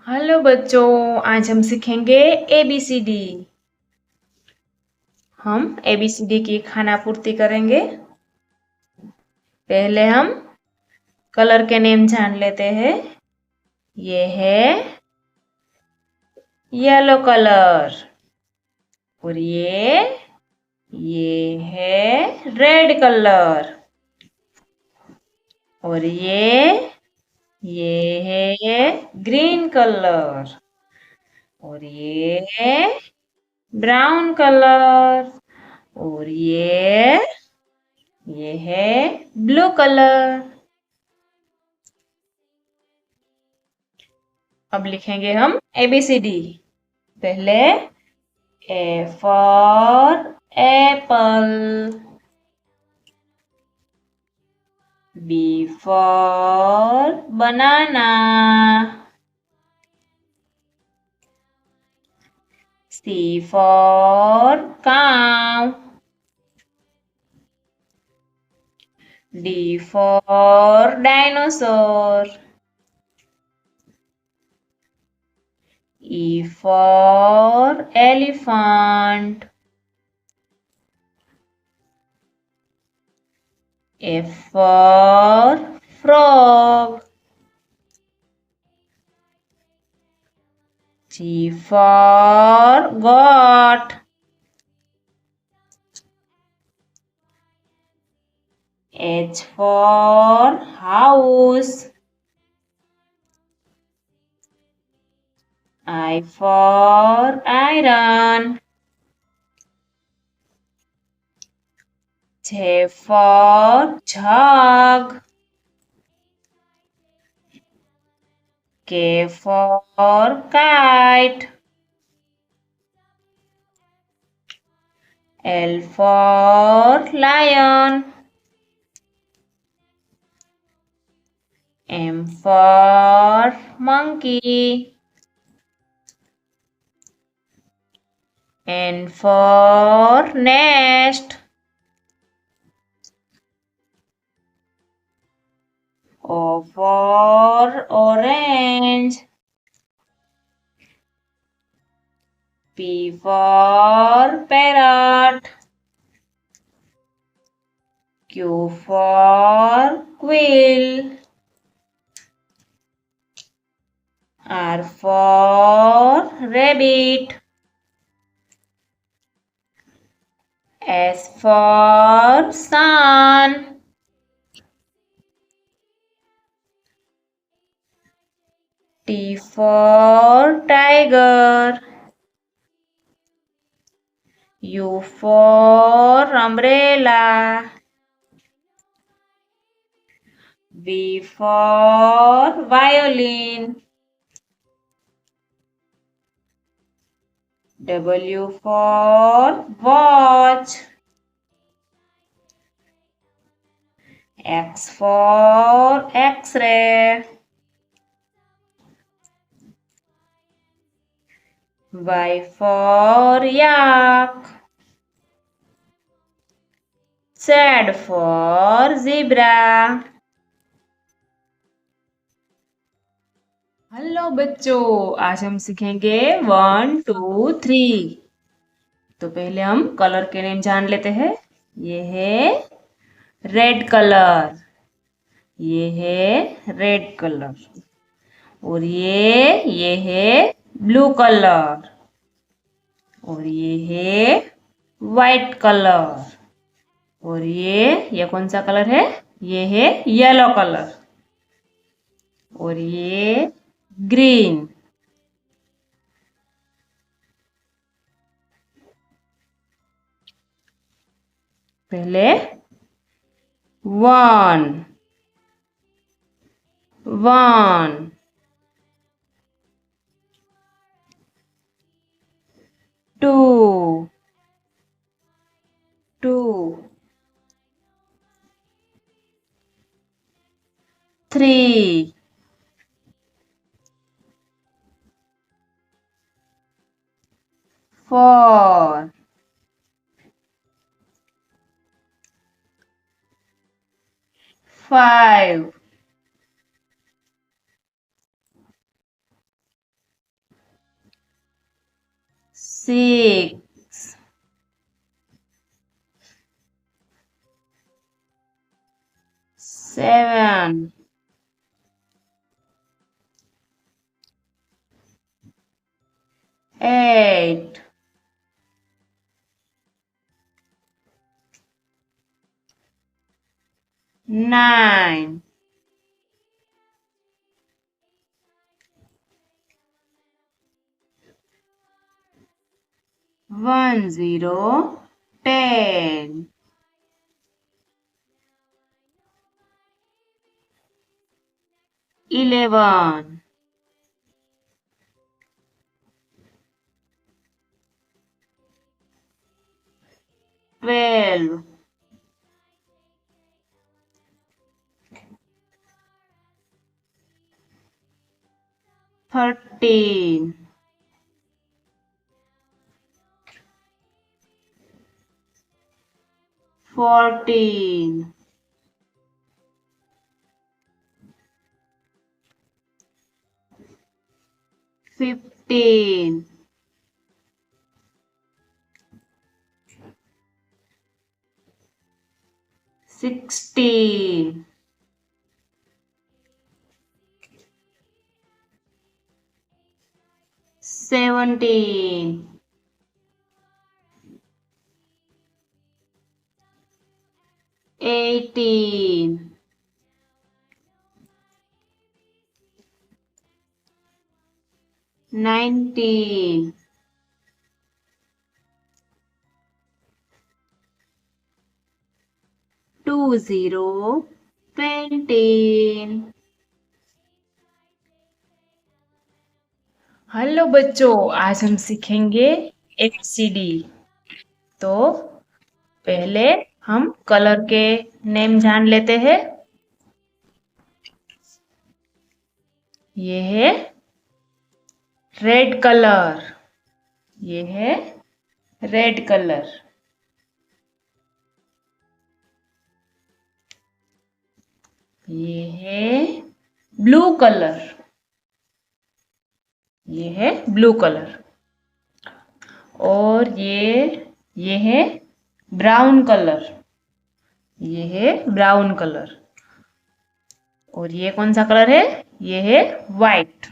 Hello बच्चों, आज हम सीखेंगे ABCD। हम ABCD की खाना पूर्ति करेंगे। पहले हम कलर के नेम जान लेते हैं। ये है येलो कलर और ये है रेड कलर और ये है ग्रीन कलर और ये है ब्राउन कलर और ये है ब्लू कलर। अब लिखेंगे हम ABCD। पहले A for apple, B for banana, C for cow, D for dinosaur, E for elephant, F for frog, G for goat, H for house, I for iron, J for jug, K for kite, L for lion, M for monkey, N for nest, O for orange, P for parrot, Q for quill, R for rabbit, S for sun, T for tiger, U for umbrella, V for violin, W for watch, X for X-ray, Y for yak, Z for zebra। Hello बच्चों, आज हम सीखेंगे 1, 2, 3। तो पहले हम colour के name जान लेते हैं। ये है रेड कलर, ये है रेड कलर और ये है ब्लू कलर और ये है वाइट कलर और ये कौन सा कलर है? ये है येलो कलर और ये ग्रीन। पहले 1 1 2 2 3 4 5 6, 7, 8, 9, 10, 10, 11, 12, 13, 14, 15, 16, 17, 18, 19, 20, 20। हेलो बच्चों, आज हम सीखेंगे ABCD। तो पहले हम कलर के नेम जान लेते हैं। ये है रेड कलर, ये है रेड कलर। ये है ब्लू कलर, ये है ब्लू कलर। और ये है ब्राउन कलर, ये है ब्राउन कलर। और ये कौन सा कलर है? ये है व्हाइट।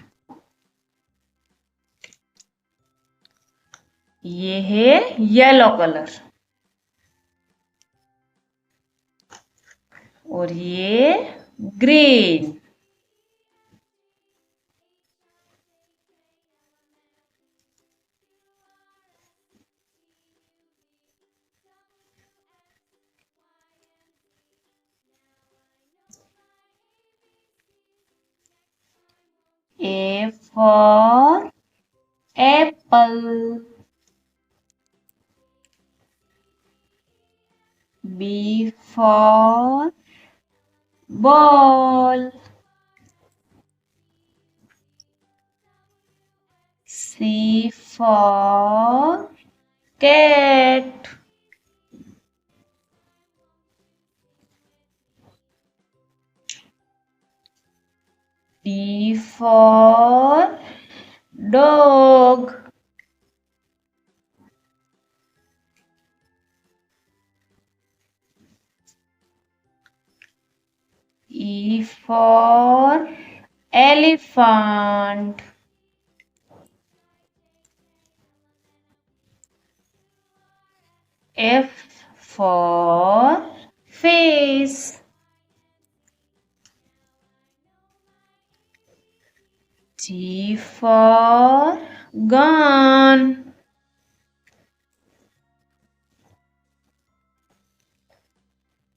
ये है येलो कलर। और ये green. A for apple, B for ball, C for cat, D for dog, E for elephant, F for fish, G for gun,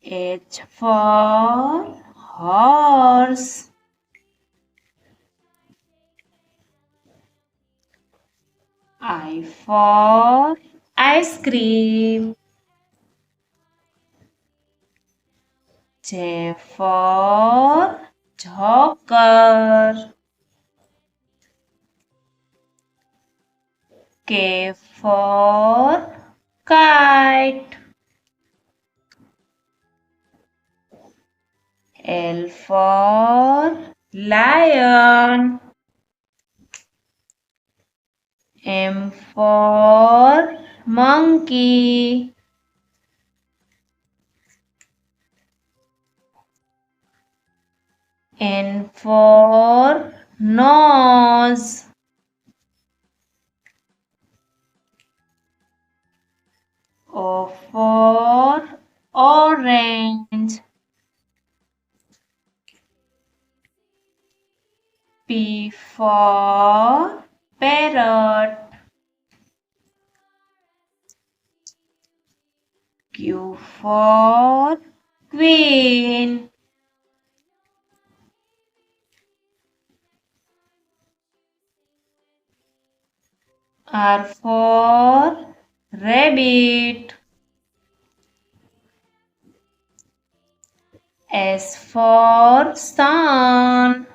H for horse, I for ice cream, J for joker, K for kite, L for lion, M for monkey. N for nose. O for orange. P for parrot. Q for queen. R for rabbit. S for sun.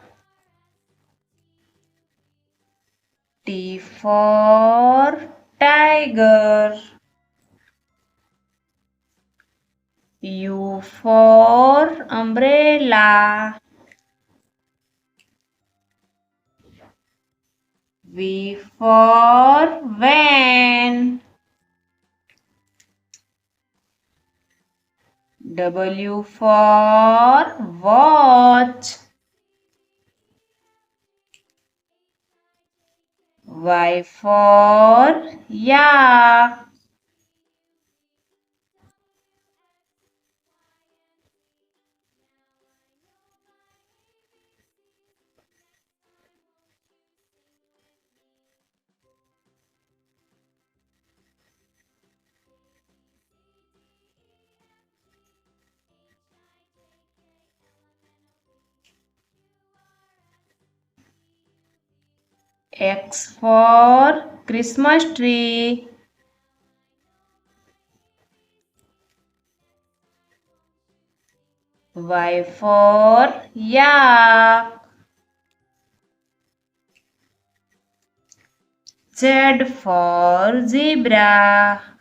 T for tiger. U for umbrella. V for van. W for watch. Y for yak. X for Christmas tree. Y for yak. Z for zebra.